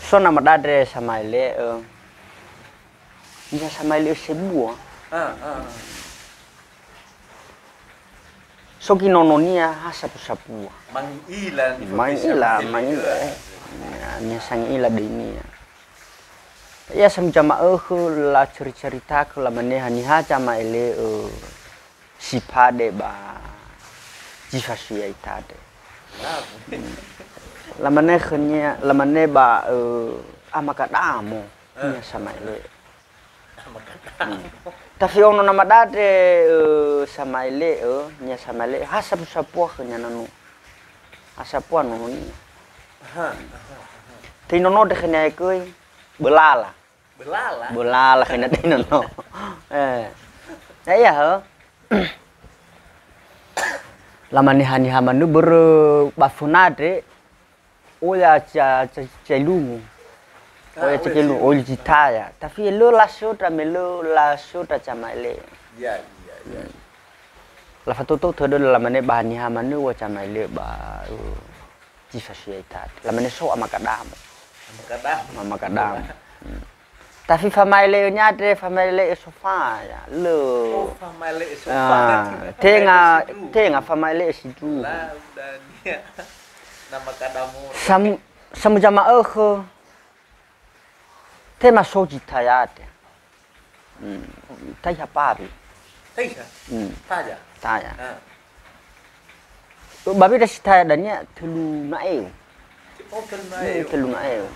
So nama dade sama ile ya sama ile sebuah. So kinononia hasapu-sapu. Mangila. Nya sang ila ini ya. Ya samjama la cerita ke la maneha ni ha jama ile sipade ba jifasia itade. La maneha la maneba amakadamo nya sama ile. Tapi ono nama dade sama ile nya sama ile hasapu-sapu nya nanu. Hasapuan ono ni. Tinono de kena ekoi belala kena tinono. Ya ho. Lamani hani hamanu ber bafunade oya cha lungu. Oya cha lungu ol jitaya. Tapi lo la sota chama ile. Ya. La fatoto todo lamane bahani hamanu wa chama ile ba jifashiaitat. Lamane so amakadamo. Tapi famile nyade famile sofa ya lo. Famile sofa. Tenga famile situ. Lah udah dia. Nama kadamu. Samu jama tema soji tayate. Taya papi. Taya. Taya. Babi dah sitaya danya telu naeu. Telu naeu.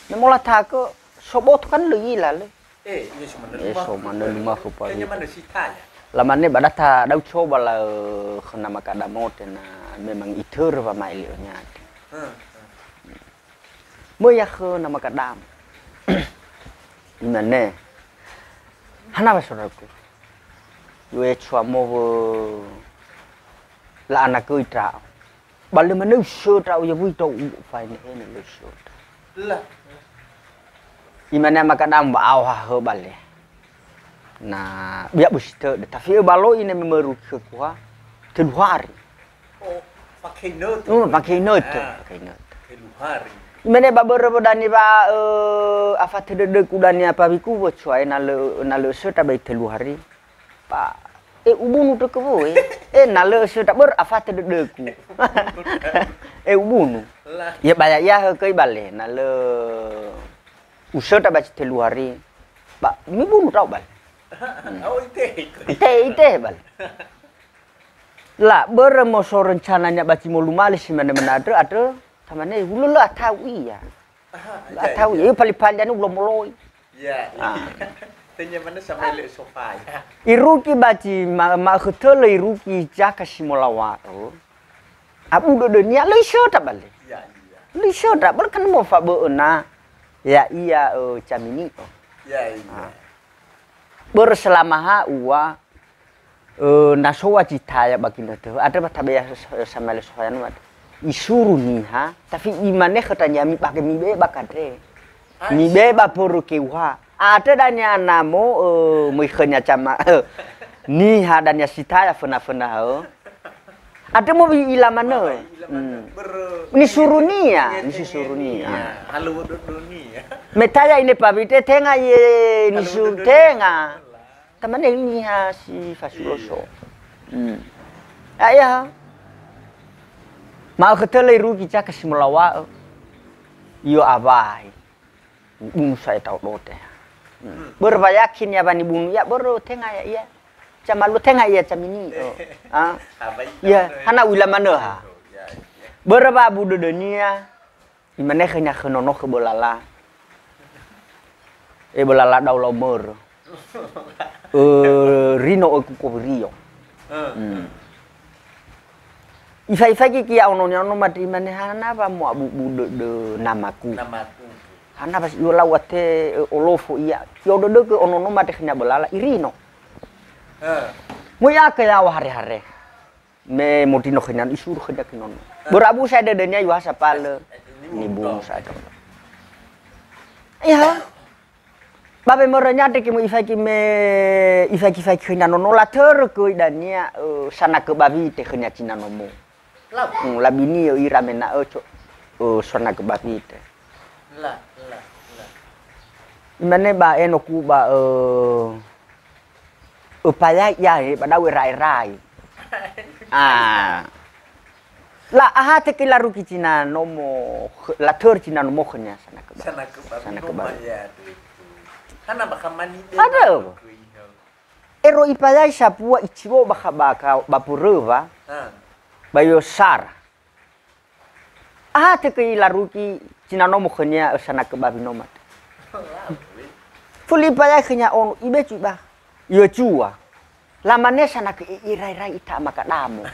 Namola tako sobot kan lagi lah le. So mana lima rupa. Kayaknya mana sitaya. Lamane badata dau coba lah kena makadamot na memang itur wa mailnya. Moya ke nama kadam. Imane. Hana basoraku. Yue chua mo la anak itra. Balu mana usut au ya buito fai ni lu usut. Lah. Imane makadam ba awah he bale. Nah, biar busite tapi balo ini memeru ke kuah teluhari. Oh, pakai note. Pakai note. Teluhari. Imane ba berapa dani ba apa tede kudani apa biku bo cuai nalu usut abai teluhari. Pa ubunu to kewo nalu usut ber apa tede ku. Ubunu. Ya banyak ya ke bale nalu usut abai teluhari. Ba mi bunu tau bal. Oh ite bal. Lah beremo so rencananya baci mau lumalis mana menadre ada tamane ulu lah tahu iya. Lah tahu ya pali-palian belum mulai. Ya. Tanya mana sampai le sofa ya. Iruki baci ma khutul iruki jaka simulawaro. Abu do dunia le shota bale. Ya. Le shota bal kan mo fa beuna. Ya iya camini. Ya. Berselama ha uwa nasowa citaya baginda tuh ada batabaya sama le soyan mat isuru niha tapi imane katanya mi pakai mi be bakadre mi be bapuru kewa ada danya namo mi khenya cama niha danya citaya fena ada mau ilamane ni surunia halo dunia metaya ini pabite tenga ye ni sur tenga tamane ini ha si fasuloso ayah mau ketele rugi cak simulawa yo abai bunu saya tahu dote berbayakin ya bani bunu ya baru tenga ya iya camalu tenga ya camini ya hana ulamane ha berba budu dunia imane khanya khonono ke bolala bolala daw lomor rino ko rio ifa ki ono nyono mati mane hana ba mo abu budu namaku hana pas yo lawate olofo iya yo do ke ono no mati khanya bolala irino mo ya ke ya hari-hari me modino khanya isur khanya kinono berabu saya dadanya yo hasapal ni bung saja ya babe merenya de kimu ifaki khina nono la ter ke dania sana ke babi te khina cina nomo Labini yo ira mena ocho sona kebabite. Lah. Imane ba eno ku ba upaya ya ba dawe rai. La aha te ke la ruki cina nomo la tur cina nomo khnya sana kebab. Ya. Hana bakamani de. Ada. Ero ipaya sapua ichibo bakabaka bapureva. Bayo sar. Aha te ke la ruki cina nomo khnya sana kebab nomat. Fuli ipaya khnya on ibe chuba. Yo chua. La manesa na ke irai ita makadamo.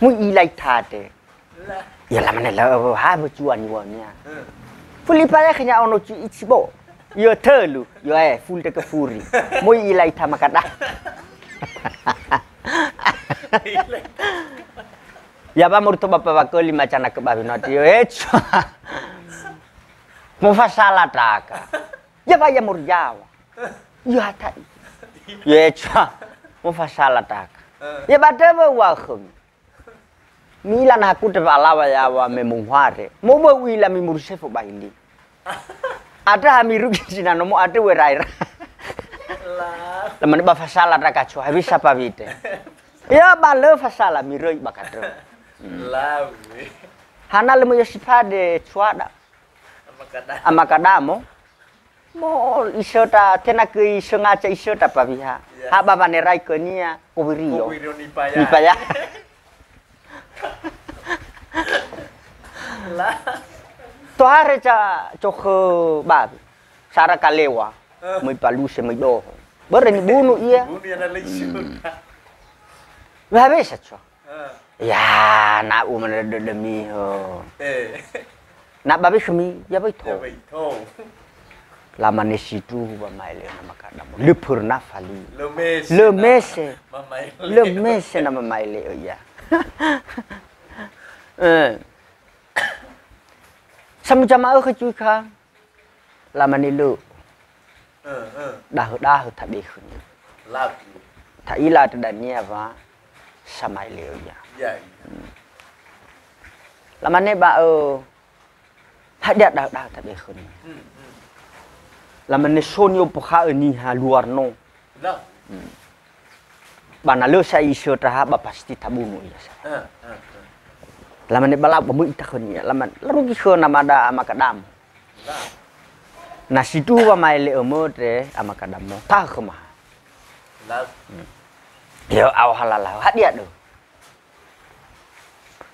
Mu ilai tate. Ya la manela ha bu chuan yonya. Fuli paya khnya ono chi ichibo. Yo telu, yo full te ke furi. Mu ilai ita makada. Ya ba murto bapa bakoli macana ke babi nati yo chua. Mu fasala taka. Ya ba ya murjawa. Yo hata. Ye cha mo fasala tak ye badaba wa khum mila na ku te balawa ya wa me muhare mo mo wila mi mursefo baili ada hamiru kina no mo ada weraira la mane ba fasala tak cho habis apa vite ya ba le fasala mi roi bakatro la hana le mo yosipade chwada amakadamo mo isota tena ke sengaja isota pabiha ha baba nerai ke nia kowirio ni paya la to hare cha cho bab sara kalewa mai palu se mai do bere ni bunu ia na leisota wa besa cho ya na u mana demi ho na babe khmi ya bai tho la manesi tu ba maile na makadamo le purna fali le mese na maile ya sam jama ke chu kha la manilu dah tabi khun la ta ila ta dania ba samaile ya la mane ba hadia dah tabi khun la mane sonyo pokha ni ha luar no la bana lo sai iso ta ba pasti tabunu ya sa la mane bala ba mu itakhoni la man la rugi khona mada amakadam na situ ba maile omote amakadam mo ta khoma la yo aw halala hadia do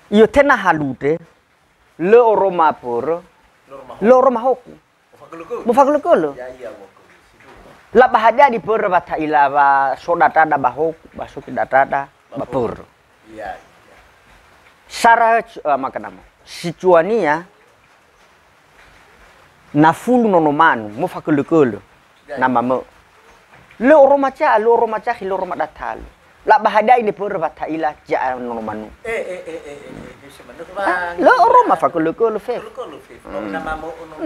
yo tena halute le oroma por lo oroma hoku mo fakulu ya la bahadia di pur bata ila ba soda tada bahok basuki datada bapur ya sara makanamo situania na fulu nonomanu mo fakulu na mamo le oromacha khilo roma datal la bahadia ini pur bata ila ja nonomanu le oroma fakulu fe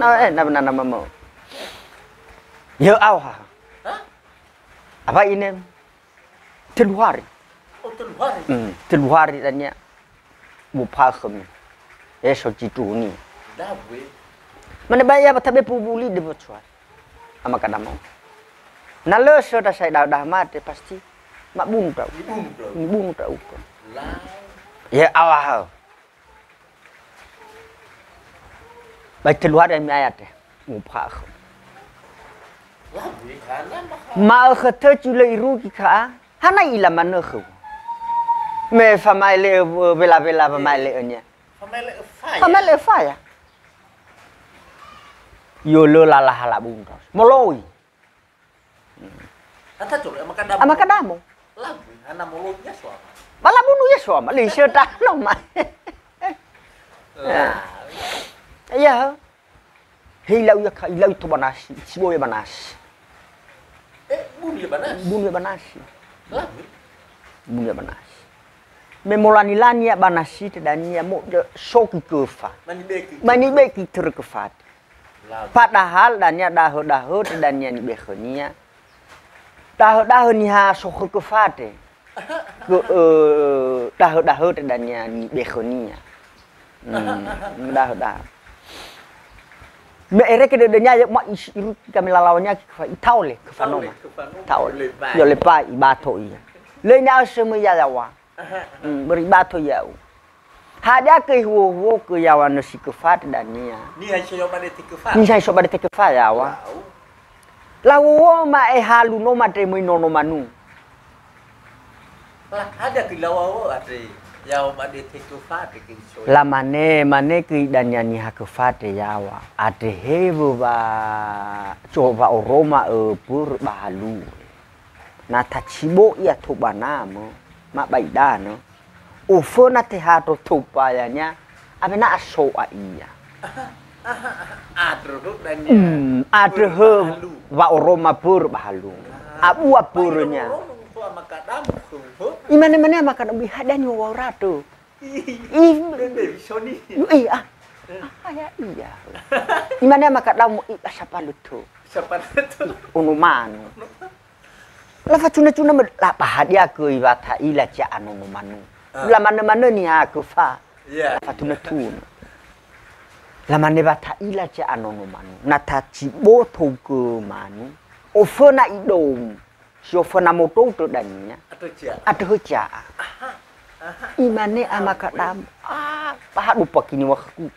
na mamo yo awha apa ini Teluhari Teluhari tanya bupa kami so jitu ni mana bayar batabe pubuli de bocor ama kadamo nalo so da sai dah mate pasti mak bung tau ya awah baik Teluhari mi ayat bupa ma khata chule iru ki kha hana ila man khu me famile bela famile nya famile faya yo lo la hala bung tos moloi ata chule amakadamo la hana moloi ya so bala bunu ya so ma li seta no ma ya hilau ya hilau to banas sibo ya banas Bunuh banasi. Bunuh banasi. Memolani lania banasi tadania mo soki kefa. Mani beki terkefat. Padahal dania daho tadania ni bekhania. Daho ni ha sok kefate. ke dah dannya ni bekonia. Dah. Me ere ke dedenya ya mak iru kami lalawannya itau le ke fanoma. Tau. Yo le pa ibato iya. Le nya semua ya lawa. Beribato ya. Hada ke huo ke yawan si kefat dannya. Ni hai coba de tikefat. Ni sai soba de kefat ya wa. Lawo ma halu no ma te mo no manu. Lah ada ke lawa ade. Yao ma de tikefat ke so. La mane ke dannya ni ha kefat ya wa. Ade hebu ba coba oroma pur bahalu. Na tachibo ya tobana mo. Ma baida no. Ufo na te hato tupayanya. Abe na aso a iya. Adro dan Ada he wa oroma pur bahalu. Abu apurnya. Imane makan ubi hadan wa rato. Soni. Iya. Imane makan lamu siapa lutu. Siapa itu? Unumanu. La facuna la pahadia ke ibata ila cha anumanu. La mana ni aku fa. Ya. La facuna tun. La mane bata ila cha anumanu. Na tachi bo to ke manu. Ofona idom. Si ofona moto to dannya. Atau cha. Imane amakadam. Pahat lupa kini waktu.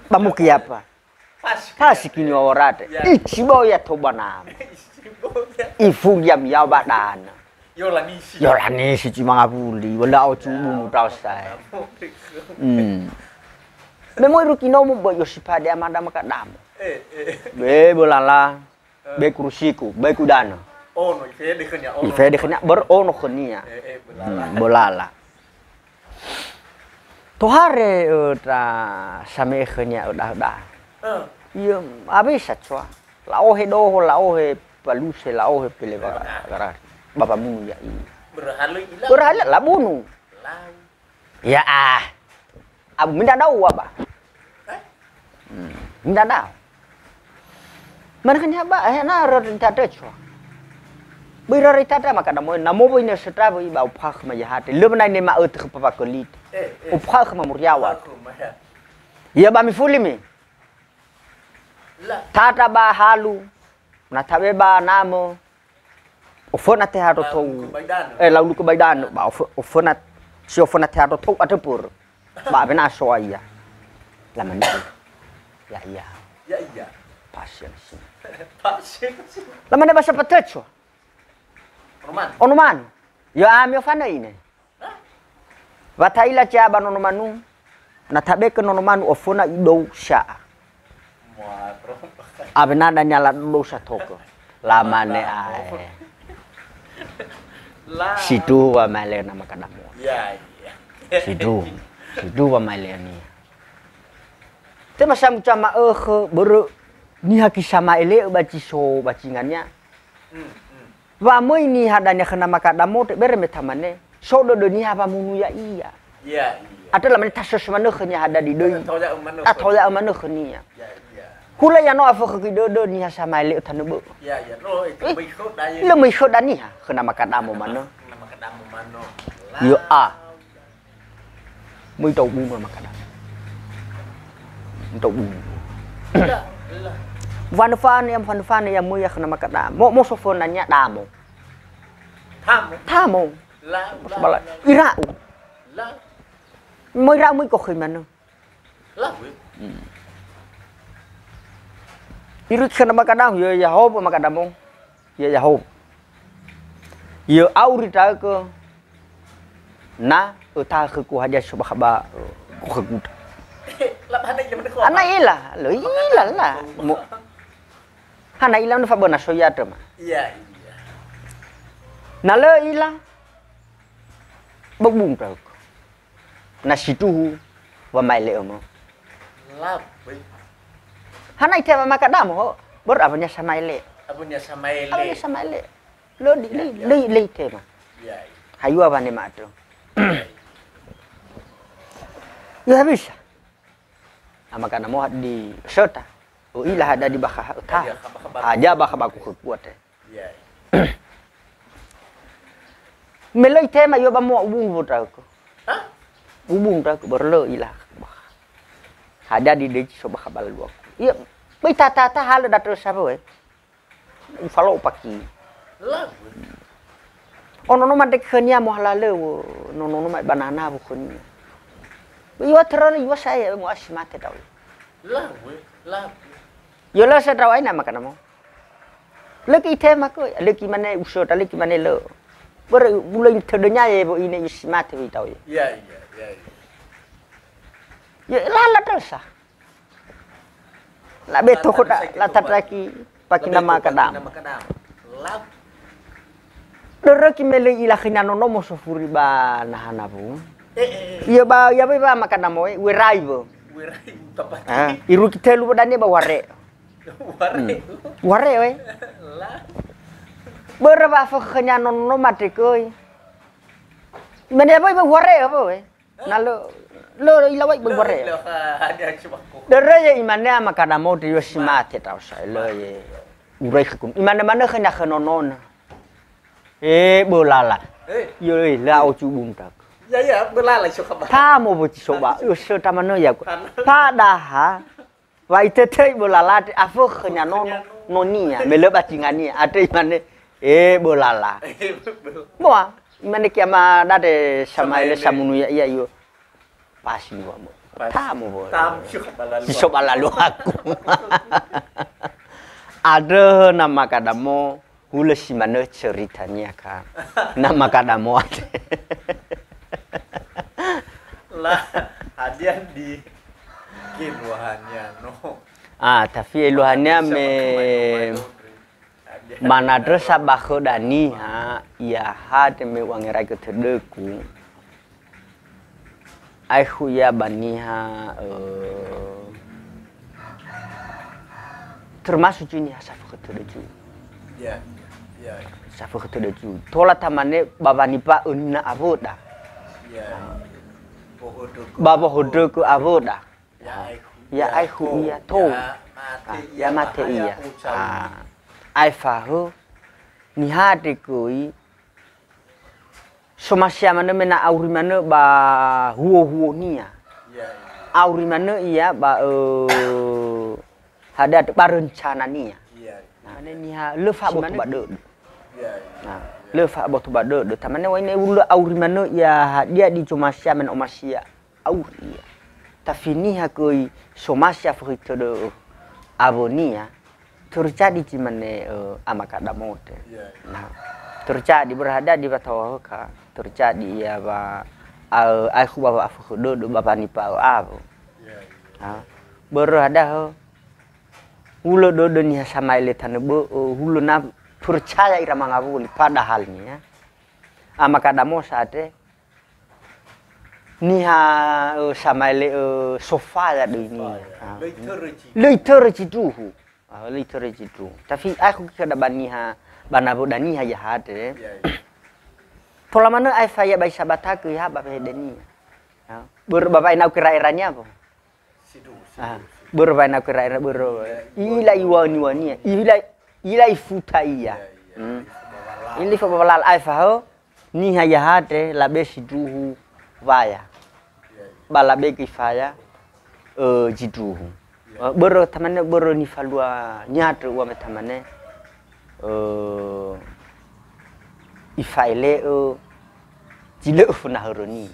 Bamu kiapa? Pas kini orate. Ichibo ya tobanam. Ifu yam ya badana. Yolani si cuma ngapuli. Wala o cubu mutau saya. Memoi rukino mo bo yosipade amada makadam. Be bolala. Be kurusiku. Be kudana. Oh no, ife de kenya. Ife de kenya ber ono kenia. Bolala. Tohare ta same kenya udah. Iya, abis saja. Lao he doho, lao he paluse, lao he pele gara. Bapak bunuh ya ini. Berhala lah bunuh. Ya abu minta tahu apa? Minta tahu. Mana kan apa? Na rata ada cua. Berarti ada maka namo ini setelah bau pak majahati. Lebih naik nema ut kepapak kulit. Upak mamuriawan. Ya bami fulimi. Tata ba halu. Na tabe ba namo. Ofona te haro to laulu ke baidan ba ofona si ofona te haro to atapur ba bena so iya la manda ya pasien la manda ba sapatecho onuman ya ami ofana ine wataila cha ba nonumanu na tabe ke nonumanu ofona ido sha abena nyala do sa toko la mane ai Situ wa male nama kadamu. Ya. Situ wa male ni. Te masam cama beru ni haki sama ele baci so bacingannya. Wa moi ni hadanya kena makadamu te bere metamane. So do ni apa munu ya iya. Iya. Atau lamane tasos manu khnya hada di deui. Atau ya manu khnya. Ya. Kula ya no afa ke do ni sama ele tanebo. Ya, no itu mikro daya. Lo mikro dani ha kena makadamu mano. Mano. Yo Muy tàu bu mà cả tàu bu van fan ya muy ya kena makada mo sofon nanya damo thamo bala ira muy ra muy ko khơi mà nó iru kena makada ya hob makada mo ya hob ya aurita ke na ta khơi ku haja subhaba ku khơi ana ila lo ila la mo hana ila no fa bona soya tema iya na le ila bung tau na situ wa mai le mo la hana ite ma makadam ho bor apanya sama ile abunya sama ile lo li tema iya hayu apa ne ma to ya habis ama kana mo di sota o ila hada di baka ta aja baka baku kuat iya Meloi tema yo ba mo ubung voda ko. Hah? Ubung ta ko berlo ilah. Ada di deci soba kabal dua. Iya, bai tata hal da terus apa we. Ufalo paki. Lah. Ono no mate khania mo halale wo. No mai banana bu khania. Yo terus yo saya mo asimate daw. Lah we, lah. Yo la sa daw ai na makana mo. Leki tema ko, leki mane usota leki mane lo. Ber mulai tedenya ye bo ini asimate wi daw. Iya. Ya la terus ah. La beto ko la tatraki paki nama kadam. Nama kadam. Lah. Doro ki mele ila khina no mo sofuri ba nahana bu. Iya ba ya ba makana mo we raibo. Wirai tepat. Ah, iru kita lu badane ba ware. Ware we. Lah. Berapa fa khina no mate koy. Mene ba ware apa we? Nalo lo ila wai ware. Ada coba kok. Doro ya imane makana mo de yosimate tau sai lo ye. Urai khum. Imane mana khina khanonon. Bolala. Yo la o chu bung tak. Ya, berlalai suka banget. Tha mo bo chi soba. Yo se ta mano ya. Pa da ha. Wai te te bolala afo khnya no ni ya. Mele ba chingani ate imane bolala. Mo imane kiama dade sama ile samunu ya yo. Pasi wa mo. Tha mo bo. Tam suka balalu. Si soba lalu aku. Ada nama kadamo hula si mana ceritanya kan. Nama kadamo ada. Lah, hadiah di kinuahannya no. Tapi eluhannya mana dresa bakho dani ha ya hat me wangerai ke terdeku. Ai ya bani ha termasuk ini safu ke terdeku. Ya. Safu ke terdeku. Tola tamane babani pa unna avoda. Ya. Baba hodoku avoda. Ya ai ya to. Ya mate iya. Ai fahu ni hade koi. Somasya mana mena auri mana ba huo nia. Auri mana iya ba ada berencana nia. Nah ni ha lefa bot bade. Nah lefa bot bade de tamane wa ini ulu auri mana ya dia di somasya men omasya auri. Tapi ni ha koi somasya frito de abonia terjadi di mana amakada mote. Nah terjadi berada di batawa ka terjadi ya ba aku bawa aku do bapa ni pa apa. Berada ulo do ni sama ile tanebo ulo na percaya irama ngabuli padahalnya amakada mo sate ni ha sama ile sofa ya do ini. Literji tuhu. Literji tu. Tapi aku kada baniha banabo daniha ya hade. Tola mana ai saya bai sabata ke ya bapak dani. Bapak inau kira-kiranya apa? Sidu. Bapak inau kira-kira ila iwani ila ifuta iya. Ili fa balal ai fa ni ha ya hade labe siduhu vaya. Balabe kifaya jiduhu. Boro tamane boro ni falua nyatu wa tamane ifaile jile ufuna horoni